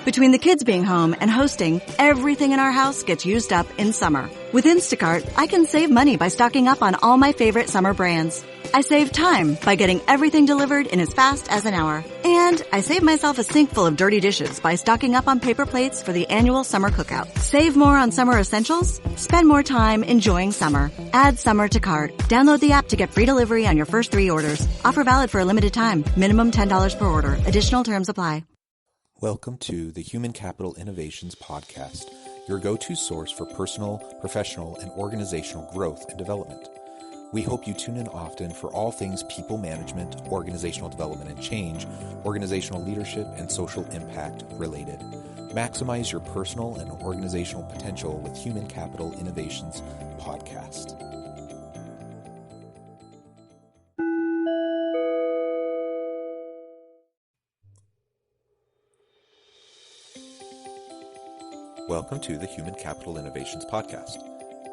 Between the kids being home and hosting, everything in our house gets used up in summer. With Instacart, I can save money by stocking up on all my favorite summer brands. I save time by getting everything delivered in as fast as an hour. And I save myself a sink full of dirty dishes by stocking up on paper plates for the annual summer cookout. Save more on summer essentials? Spend more time enjoying summer. Add summer to cart. Download the app to get free delivery on your first 3 orders. Offer valid for a limited time. Minimum $10 per order. Additional terms apply. Welcome to the Human Capital Innovations Podcast, your go-to source for personal, professional, and organizational growth and development. We hope you tune in often for all things people management, organizational development and change, organizational leadership, and social impact related. Maximize your personal and organizational potential with Human Capital Innovations Podcast. Welcome to the Human Capital Innovations Podcast.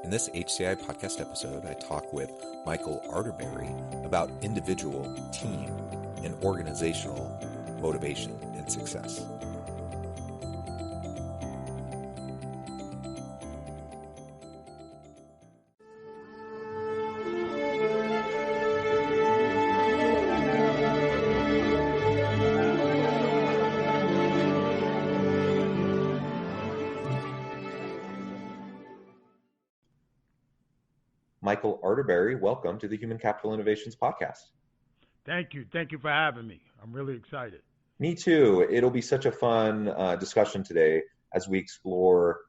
In this HCI podcast episode, I talk with Michael Arterberry about individual, team, and organizational motivation and success. Michael Arterberry, welcome to the Human Capital Innovations Podcast. Thank you. Thank you for having me. I'm really excited. Me too. It'll be such a fun discussion today as we explore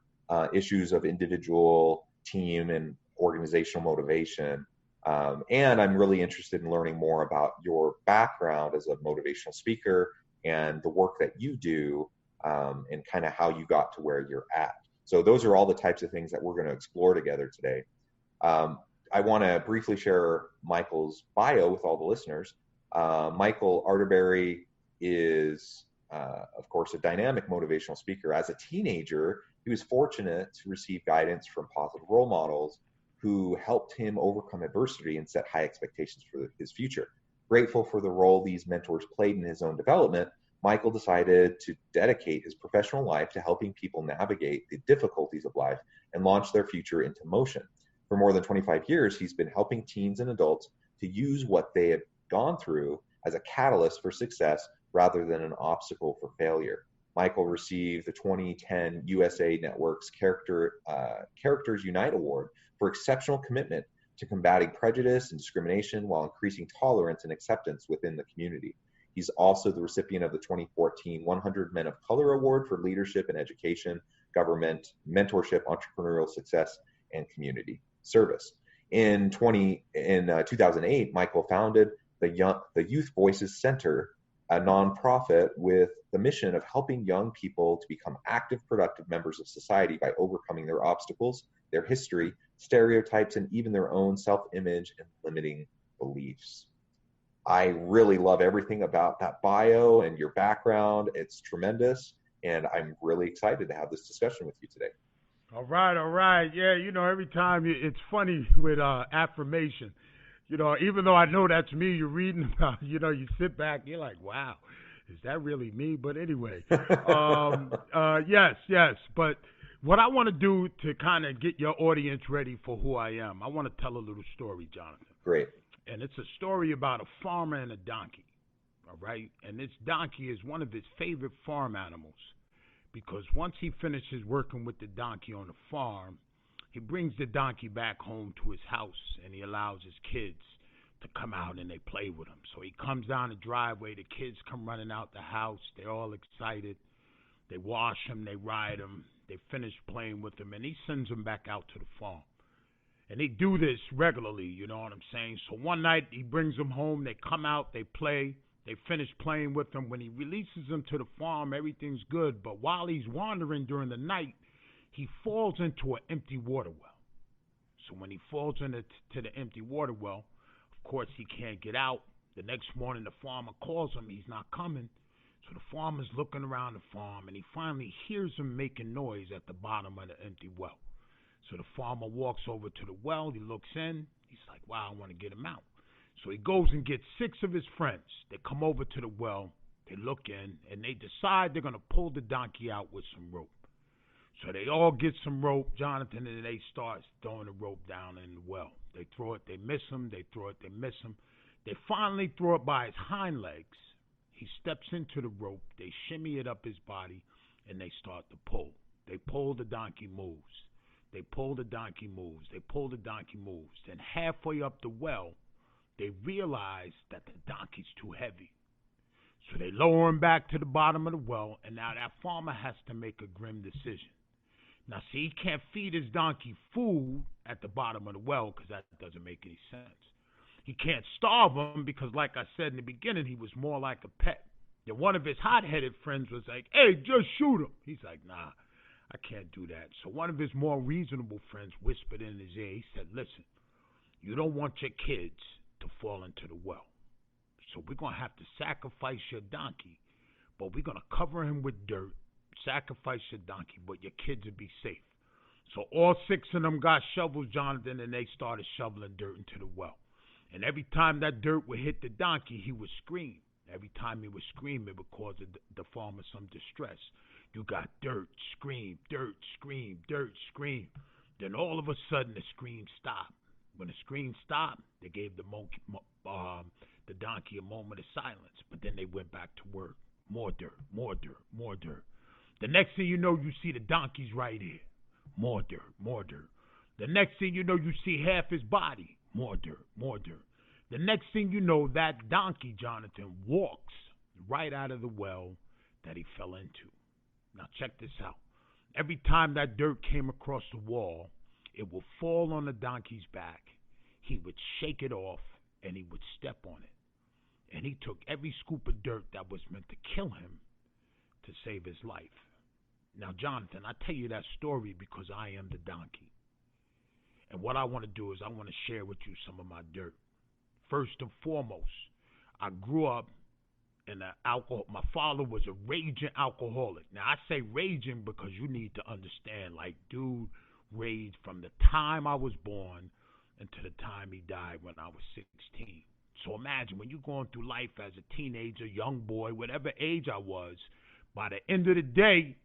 issues of individual, team, and organizational motivation. And I'm really interested in learning more about your background as a motivational speaker and the work that you do and kind of how you got to where you're at. So those are all the types of things that we're going to explore together today. I want to briefly share Michael's bio with all the listeners. Michael Arterberry is, of course, a dynamic motivational speaker. As a teenager, he was fortunate to receive guidance from positive role models who helped him overcome adversity and set high expectations for his future. Grateful for the role these mentors played in his own development, Michael decided to dedicate his professional life to helping people navigate the difficulties of life and launch their future into motion. For more than 25 years, he's been helping teens and adults to use what they have gone through as a catalyst for success rather than an obstacle for failure. Michael received the 2010 USA Network's Characters Unite Award for exceptional commitment to combating prejudice and discrimination while increasing tolerance and acceptance within the community. He's also the recipient of the 2014 100 Men of Color Award for leadership in education, government, mentorship, entrepreneurial success, and community service. In 2008, Michael founded the Youth Voices Center, a nonprofit with the mission of helping young people to become active, productive members of society by overcoming their obstacles, their history, stereotypes, and even their own self-image and limiting beliefs. I really love everything about that bio and your background. It's tremendous, and I'm really excited to have this discussion with you today. All right. Yeah, every time it's funny with affirmation. Even though I know that's me you're reading about, you sit back, you're like, wow, is that really me? But anyway, yes. But what I want to do to kind of get your audience ready for who I am, I want to tell a little story, Jonathan. Great. And it's a story about a farmer and a donkey, all right? And this donkey is one of his favorite farm animals. Because once he finishes working with the donkey on the farm, he brings the donkey back home to his house, and he allows his kids to come out and they play with him. So he comes down the driveway, the kids come running out the house, they're all excited. They wash him, they ride him, they finish playing with him, and he sends them back out to the farm. And they do this regularly, you know what I'm saying? So one night he brings them home, they come out, they play. They finish playing with him. When he releases them to the farm, everything's good. But while he's wandering during the night, he falls into an empty water well. So when he falls into the empty water well, of course, he can't get out. The next morning, the farmer calls him. He's not coming. So the farmer's looking around the farm, and he finally hears him making noise at the bottom of the empty well. So the farmer walks over to the well. He looks in. He's like, wow, I want to get him out. So he goes and gets 6 of his friends. They come over to the well. They They look in, and they decide they're going to pull the donkey out with some rope. So they all get some rope, Jonathan, and they start throwing the rope down in the well. They throw it, they miss him. They throw it, they miss him. They finally throw it by his hind legs. He steps into the rope. They shimmy it up his body, and they start to pull. They pull, the donkey moves. They pull, the donkey moves. They pull, the donkey moves. Then halfway up the well, they realize that the donkey's too heavy. So they lower him back to the bottom of the well, and now that farmer has to make a grim decision. Now, see, he can't feed his donkey food at the bottom of the well because that doesn't make any sense. He can't starve him because, like I said in the beginning, he was more like a pet. Then one of his hot-headed friends was like, hey, just shoot him. He's like, nah, I can't do that. So one of his more reasonable friends whispered in his ear. He said, listen, you don't want your kids to fall into the well. So we're going to have to sacrifice your donkey, but we're going to cover him with dirt, sacrifice your donkey, but your kids will be safe. So all 6 of them got shovels, Jonathan, and they started shoveling dirt into the well. And every time that dirt would hit the donkey, he would scream. Every time he would scream, it would cause the farmer some distress. You got dirt, scream, dirt, scream, dirt, scream. Then all of a sudden, the scream stopped. When the scream stopped, they gave the donkey a moment of silence. But then they went back to work. More dirt, more dirt, more dirt. The next thing you know, you see the donkey's right here. More dirt, more dirt. The next thing you know, you see half his body. More dirt, more dirt. The next thing you know, that donkey, Jonathan, walks right out of the well that he fell into. Now check this out. Every time that dirt came across the wall, it would fall on the donkey's back. He would shake it off, and he would step on it. And he took every scoop of dirt that was meant to kill him to save his life. Now, Jonathan, I tell you that story because I am the donkey. And what I want to do is I want to share with you some of my dirt. First and foremost, I grew up in alcohol. My father was a raging alcoholic. Now, I say raging because you need to understand, like, dude raged from the time I was born until the time he died when I was 16. So imagine when you're going through life as a teenager, young boy, whatever age I was, by the end of the day,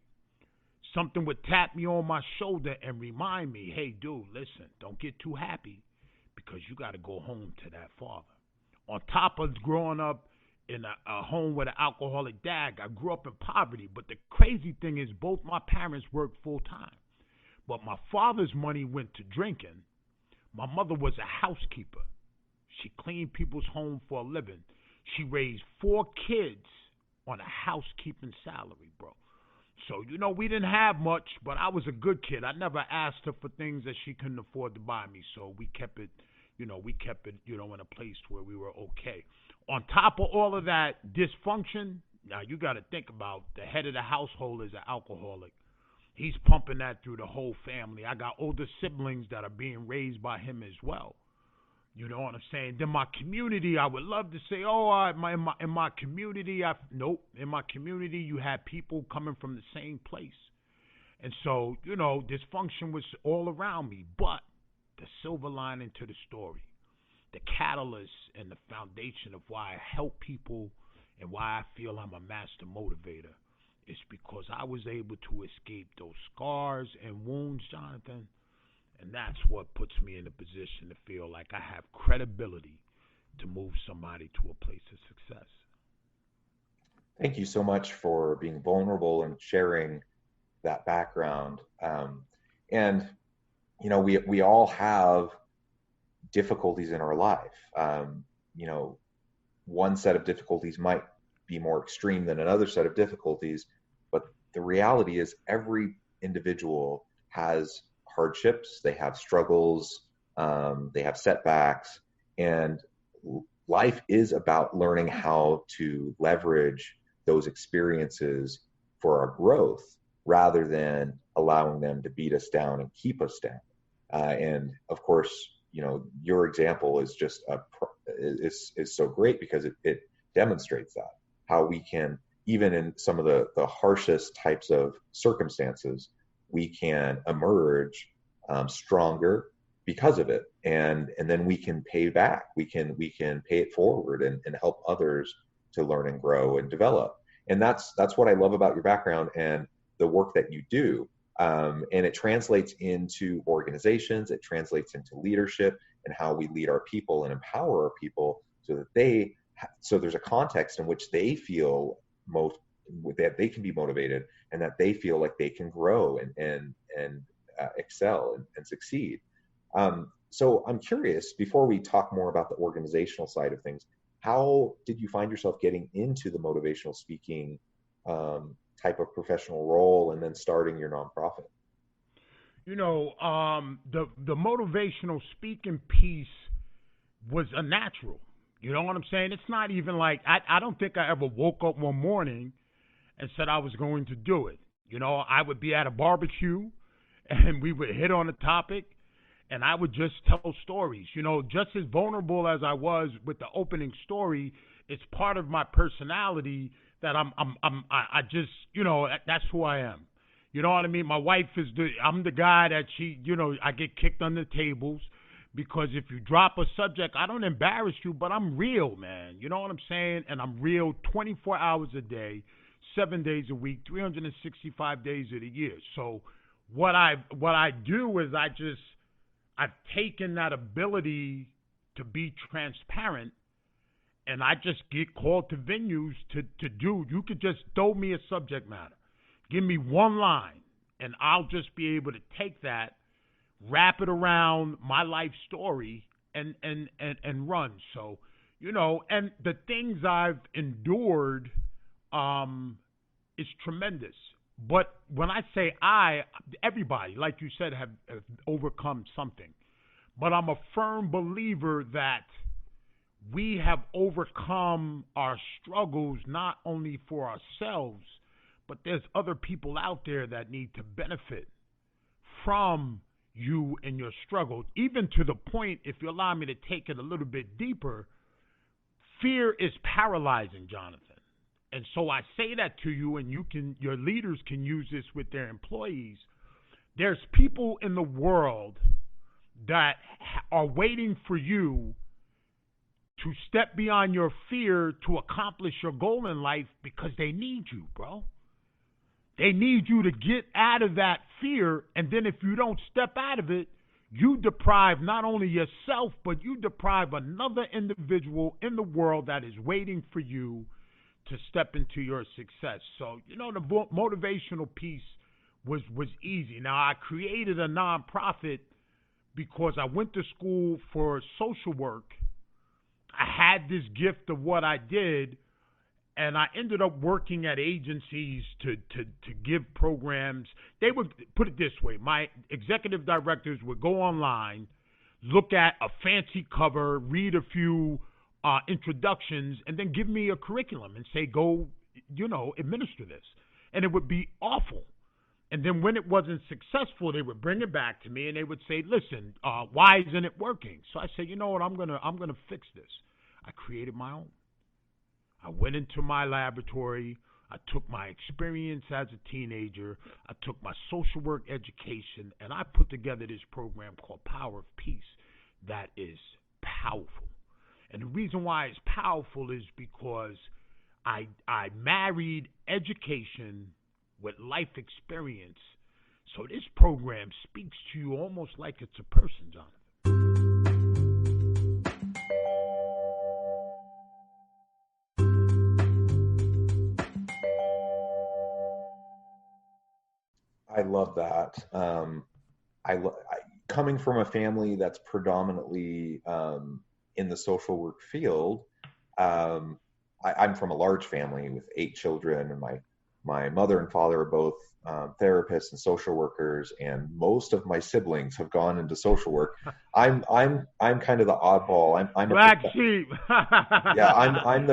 something would tap me on my shoulder and remind me, hey, dude, listen, don't get too happy because you got to go home to that father. On top of growing up in a home with an alcoholic dad, I grew up in poverty. But the crazy thing is both my parents worked full time. But my father's money went to drinking. My mother was a housekeeper. She cleaned people's homes for a living. She raised 4 kids on a housekeeping salary, bro. So, we didn't have much, but I was a good kid. I never asked her for things that she couldn't afford to buy me. So we kept it, in a place where we were okay. On top of all of that dysfunction, now you got to think about the head of the household is an alcoholic. He's pumping that through the whole family. I got older siblings that are being raised by him as well. You know what I'm saying? Then my community, I would love to say, in my community, nope. In my community, you had people coming from the same place. And so, dysfunction was all around me. But the silver lining to the story, the catalyst and the foundation of why I help people and why I feel I'm a master motivator is because I was able to escape those scars and wounds, Jonathan. And that's what puts me in a position to feel like I have credibility to move somebody to a place of success. Thank you so much for being vulnerable and sharing that background. We all have difficulties in our life. One set of difficulties might be more extreme than another set of difficulties, but the reality is every individual has hardships, they have struggles, they have setbacks, and life is about learning how to leverage those experiences for our growth rather than allowing them to beat us down and keep us down. And of course, your example is just is so great because it demonstrates that how we can, even in some of the harshest types of circumstances, we can emerge stronger because of it, and then we can pay back. We can pay it forward and help others to learn and grow and develop. And that's what I love about your background and the work that you do. And it translates into organizations, it translates into leadership and how we lead our people and empower our people so that so there's a context in which they feel that they can be motivated and that they feel like they can grow and excel and succeed. So I'm curious, before we talk more about the organizational side of things, how did you find yourself getting into the motivational speaking type of professional role and then starting your nonprofit? The motivational speaking piece was a natural. You know what I'm saying? It's not even like, I don't think I ever woke up one morning and said I was going to do it. I would be at a barbecue and we would hit on a topic and I would just tell stories. Just as vulnerable as I was with the opening story, it's part of my personality that I just, that's who I am. You know what I mean? My wife I'm the guy that I get kicked under tables because if you drop a subject, I don't embarrass you, but I'm real, man. You know what I'm saying? And I'm real 24 hours a day, 7 days a week, 365 days of the year. So what I do is I've taken that ability to be transparent, and I just get called to venues to do. You could just throw me a subject matter. Give me one line, and I'll just be able to take that, wrap it around my life story, and run. So, and the things I've endured is tremendous. But when I say everybody, like you said, have overcome something. But I'm a firm believer that we have overcome our struggles not only for ourselves, but there's other people out there that need to benefit from you and your struggle. Even to the point, if you allow me to take it a little bit deeper, fear is paralyzing, Jonathan. And so I say that to you, and your leaders can use this with their employees. There's people in the world that are waiting for you to step beyond your fear to accomplish your goal in life because they need you, bro. They need you to get out of that fear, and then if you don't step out of it, you deprive not only yourself, but you deprive another individual in the world that is waiting for you to step into your success. So, the motivational piece was easy. Now, I created a nonprofit because I went to school for social work. I had this gift of what I did, and I ended up working at agencies to give programs. They would put it this way. My executive directors would go online, look at a fancy cover, read a few introductions, and then give me a curriculum and say, go, administer this. And it would be awful. And then when it wasn't successful, they would bring it back to me and they would say, listen, why isn't it working? So I said, you know what, I'm gonna fix this. I created my own. I went into my laboratory. I took my experience as a teenager. I took my social work education, and I put together this program called Power of Peace that is powerful. And the reason why it's powerful is because I married education with life experience. So this program speaks to you almost like it's a person, Jonathan. I love that. Coming from a family that's predominantly in the social work field, I'm from a large family with 8 children, and my mother and father are both therapists and social workers, and most of my siblings have gone into social work. I'm kind of the oddball. I'm black sheep. Yeah, I'm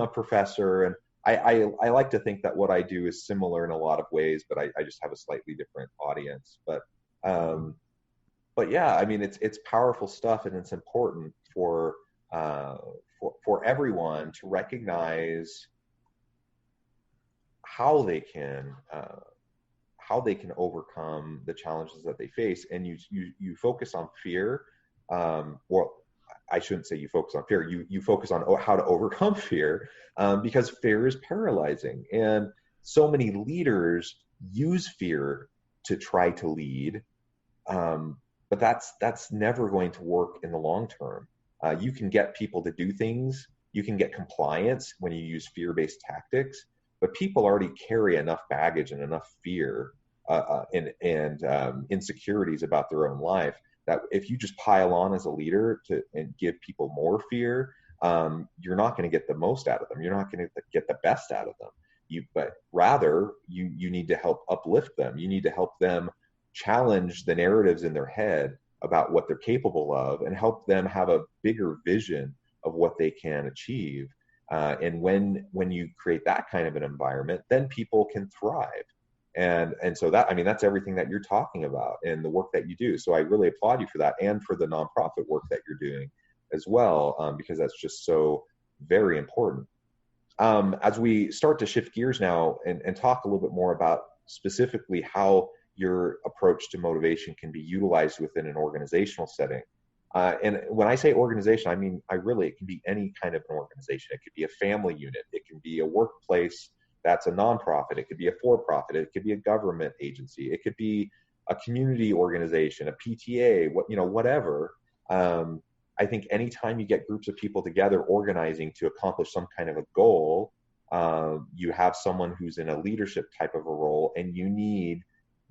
a professor, and I like to think that what I do is similar in a lot of ways, but I just have a slightly different audience. But yeah, I mean, it's powerful stuff, and it's important for everyone to recognize how they can overcome the challenges that they face. And you focus on fear. Well, I shouldn't say you focus on fear. You focus on how to overcome fear, because fear is paralyzing. And so many leaders use fear to try to lead, but that's never going to work in the long term. You can get people to do things. You can get compliance when you use fear-based tactics, but people already carry enough baggage and enough fear and insecurities about their own life that if you just pile on as a leader and give people more fear, you're not going to get the most out of them. You're not going to get the best out of them. But rather, you need to help uplift them. You need to help them challenge the narratives in their head about what they're capable of and help them have a bigger vision of what they can achieve. And when you create that kind of an environment, then people can thrive. And so that's everything that you're talking about and the work that you do. So I really applaud you for that and for the nonprofit work that you're doing as well, because that's just so very important. As we start to shift gears now and talk a little bit more about specifically how your approach to motivation can be utilized within an organizational setting. And when I say organization, I mean, it can be any kind of an organization. It could be a family unit. It can be a workplace that's a nonprofit. It could be a for-profit. It could be a government agency. It could be a community organization, a PTA, whatever. I think anytime you get groups of people together organizing to accomplish some kind of a goal, you have someone who's in a leadership type of a role, and you need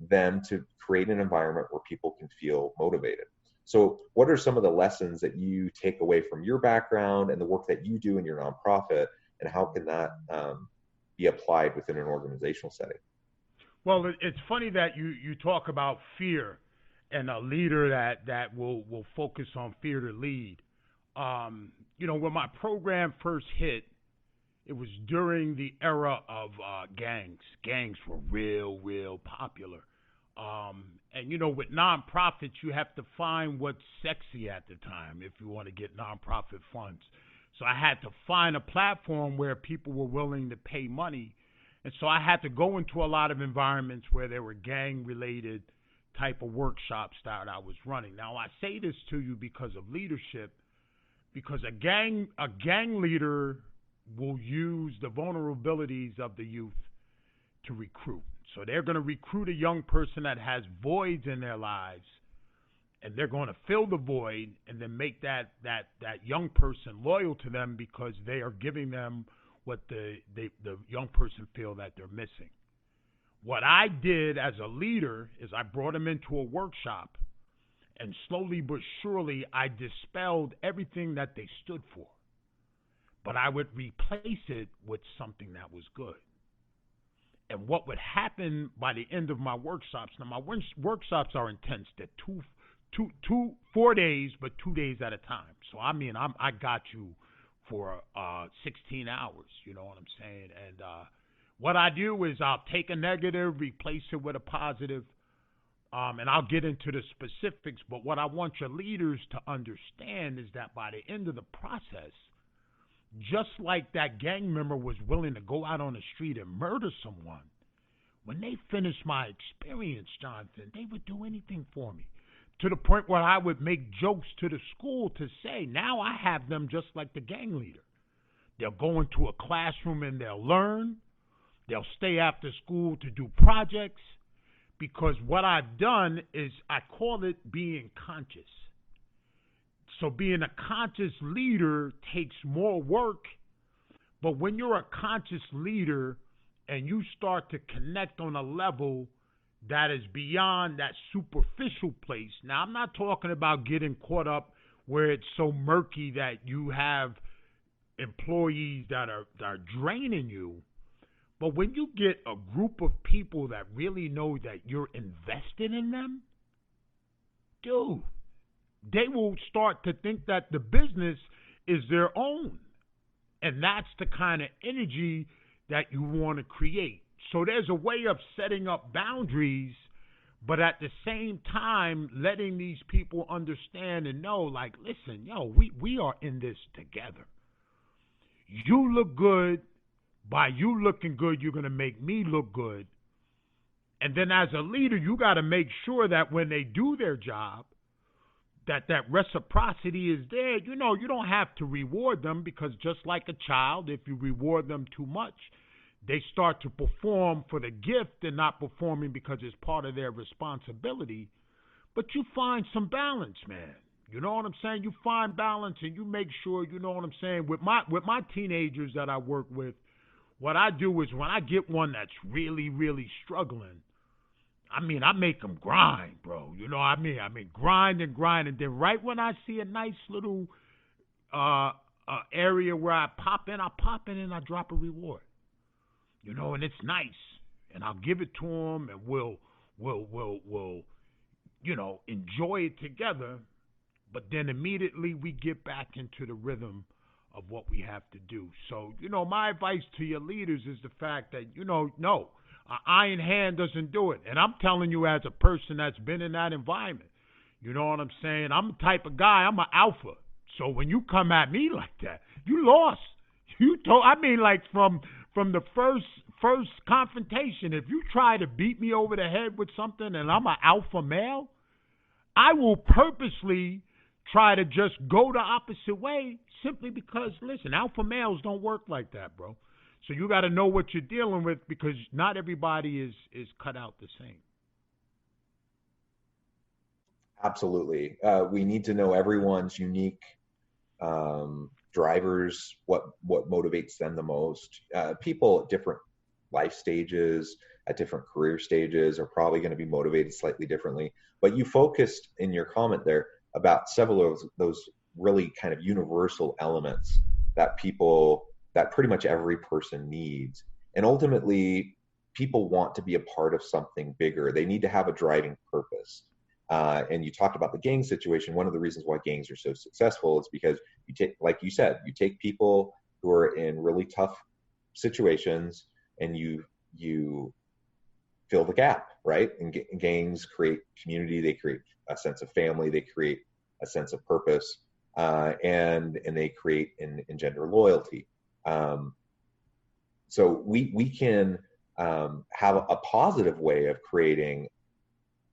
them to create an environment where people can feel motivated. So what are some of the lessons that you take away from your background and the work that you do in your nonprofit, and how can that be applied within an organizational setting? Well, it's funny that you talk about fear and a leader that will focus on fear to lead. When my program first hit, it was during the era of gangs. Gangs were real popular. And with nonprofits, you have to find what's sexy at the time if you want to get nonprofit funds. So I had to find a platform where people were willing to pay money. And so I had to go into a lot of environments where there were gang-related type of workshops that I was running. Now, I say this to you because of leadership, because a gang leader will use the vulnerabilities of the youth to recruit. So they're going to recruit a young person that has voids in their lives, and they're going to fill the void and then make that young person loyal to them because they are giving them what the young person feel that they're missing. What I did as a leader is I brought them into a workshop, and slowly but surely I dispelled everything that they stood for. But I would replace it with something that was good. And what would happen by the end of my workshops, now my workshops are intense. They're 4 days, but 2 days at a time. So I got you for 16 hours, you know what I'm saying? And what I do is I'll take a negative, replace it with a positive, and I'll get into the specifics. But what I want your leaders to understand is that by the end of the process, just like that gang member was willing to go out on the street and murder someone, when they finished my experience, Jonathan, they would do anything for me. To the point where I would make jokes to the school to say, now I have them just like the gang leader. They'll go into a classroom and they'll learn. They'll stay after school to do projects. Because what I've done is I call it being conscious. So being a conscious leader takes more work, but when you're a conscious leader and you start to connect on a level that is beyond that superficial place. Now, I'm not talking about getting caught up where it's so murky that you have employees that are draining you, but when you get a group of people that really know that you're invested in them, dude, they will start to think that the business is their own. And that's the kind of energy that you want to create. So there's a way of setting up boundaries, but at the same time, letting these people understand and know, like, listen, we are in this together. You look good. By you looking good, you're going to make me look good. And then as a leader, you got to make sure that when they do their job, that reciprocity is there, you know, you don't have to reward them, because just like a child, if you reward them too much, they start to perform for the gift and not performing because it's part of their responsibility. But you find some balance, man. You know what I'm saying? You find balance and you make sure, you know what I'm saying? With my teenagers that I work with, what I do is when I get one that's really, really struggling, I mean, I make them grind, bro. You know what I mean? Grind and grind. And then right when I see a nice little area where I pop in and I drop a reward. You know, and it's nice. And I'll give it to them, and we'll you know, enjoy it together. But then immediately we get back into the rhythm of what we have to do. So, you know, my advice to your leaders is the fact that, you know, no, an iron hand doesn't do it. And I'm telling you as a person that's been in that environment. You know what I'm saying? I'm the type of guy, I'm an alpha. So when you come at me like that, you lost. Like from the first confrontation, if you try to beat me over the head with something and I'm an alpha male, I will purposely try to just go the opposite way, simply because, listen, alpha males don't work like that, bro. So you got to know what you're dealing with, because not everybody is cut out the same. Absolutely. We need to know everyone's unique drivers, what motivates them the most. People at different life stages, at different career stages, are probably going to be motivated slightly differently. But you focused in your comment there about several of those really kind of universal elements that pretty much every person needs. And ultimately, people want to be a part of something bigger. They need to have a driving purpose. And you talked about the gang situation. One of the reasons why gangs are so successful is because you take, like you said, you take people who are in really tough situations and you fill the gap, right? And gangs create community. They create a sense of family. They create a sense of purpose, and they create and engender loyalty. So we can have a positive way of creating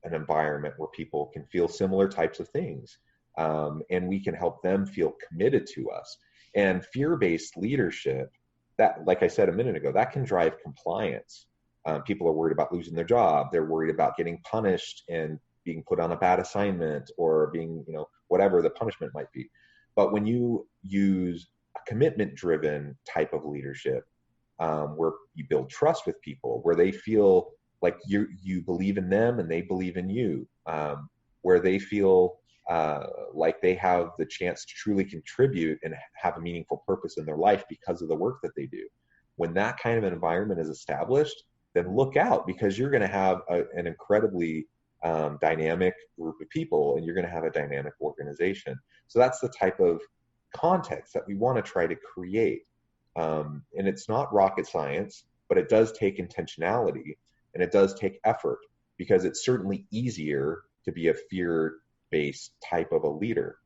an environment where people can feel similar types of things, and we can help them feel committed to us. And fear-based leadership, that, like I said a minute ago, that can drive compliance. People are worried about losing their job. They're worried about getting punished and being put on a bad assignment, or being, you know, whatever the punishment might be. But when you use a commitment-driven type of leadership, where you build trust with people, where they feel like you believe in them and they believe in you, where they feel like they have the chance to truly contribute and have a meaningful purpose in their life because of the work that they do. When that kind of an environment is established, then look out, because you're going to have an incredibly dynamic group of people, and you're going to have a dynamic organization. So that's the type of context that we want to try to create. And it's not rocket science, but it does take intentionality and it does take effort, because it's certainly easier to be a fear-based type of a leader.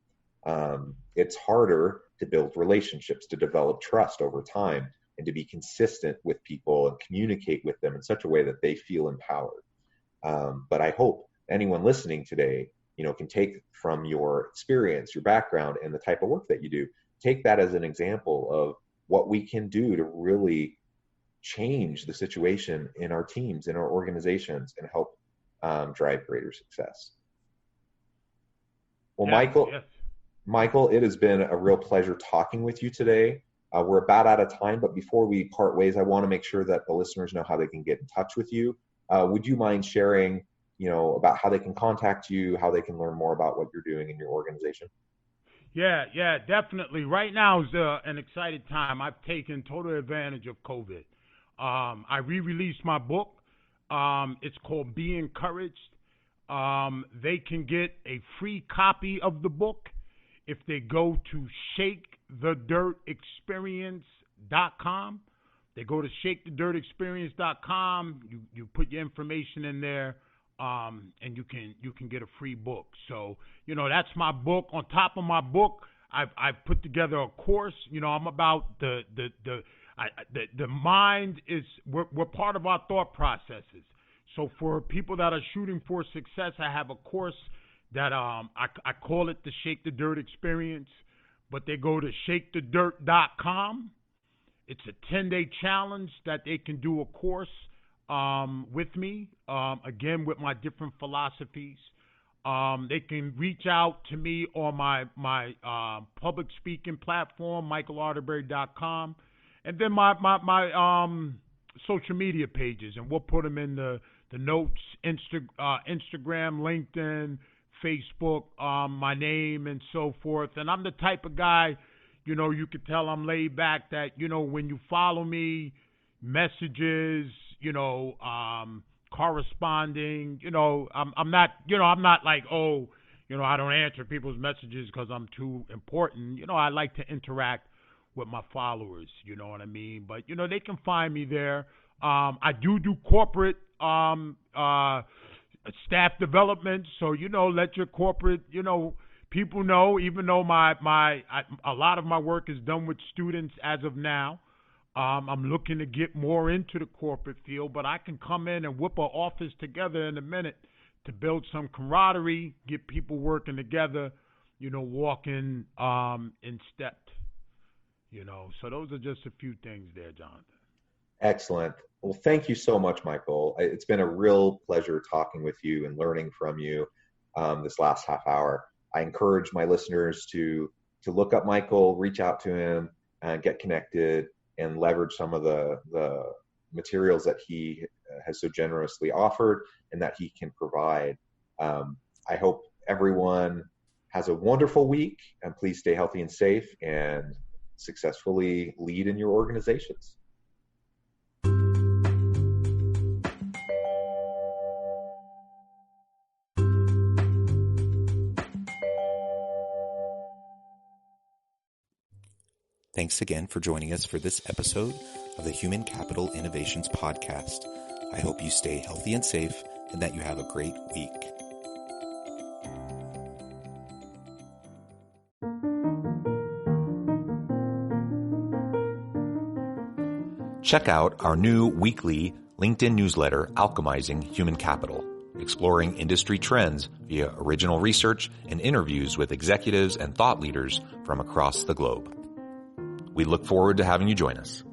It's harder to build relationships, to develop trust over time, and to be consistent with people and communicate with them in such a way that they feel empowered. But I hope anyone listening today, you know, can take from your experience, your background, and the type of work that you do, take that as an example of what we can do to really change the situation in our teams, in our organizations, and help drive greater success. Well, Yes. Michael, it has been a real pleasure talking with you today. We're about out of time, but before we part ways, I want to make sure that the listeners know how they can get in touch with you. Would you mind sharing, you know, about how they can contact you, how they can learn more about what you're doing in your organization? Yeah, definitely. Right now is an exciting time. I've taken total advantage of COVID. I re-released my book. It's called Be Encouraged. They can get a free copy of the book if they go to shakethedirtexperience.com. They go to shakethedirtexperience.com. You put your information in there, and you can get a free book. So, you know, that's my book. On top of my book, I've put together a course. You know, I'm about the mind is we're part of our thought processes. So for people that are shooting for success, I have a course that I call it the Shake the Dirt experience, but they go to shakethedirt.com. It's a 10-day challenge that they can do a course with me, again, with my different philosophies. They can reach out to me on my public speaking platform, michaelarterberry.com, and then my social media pages, and we'll put them in the notes, Instagram, LinkedIn, Facebook, my name, and so forth. And I'm the type of guy, you could tell I'm laid back, that, when you follow me, messages, corresponding, I'm not like, I don't answer people's messages because I'm too important. I like to interact with my followers, you know what I mean? But, they can find me there. I do corporate staff development, so, let your corporate, people know, even though a lot of my work is done with students as of now. I'm looking to get more into the corporate field, but I can come in and whip an office together in a minute to build some camaraderie, get people working together, walking in step. So those are just a few things there, Jonathan. Excellent. Well, thank you so much, Michael. It's been a real pleasure talking with you and learning from you this last half hour. I encourage my listeners to look up Michael, reach out to him, get connected, and leverage some of the materials that he has so generously offered and that he can provide. I hope everyone has a wonderful week, and please stay healthy and safe and successfully lead in your organizations. Thanks again for joining us for this episode of the Human Capital Innovations Podcast. I hope you stay healthy and safe and that you have a great week. Check out our new weekly LinkedIn newsletter, Alchemizing Human Capital, exploring industry trends via original research and interviews with executives and thought leaders from across the globe. We look forward to having you join us.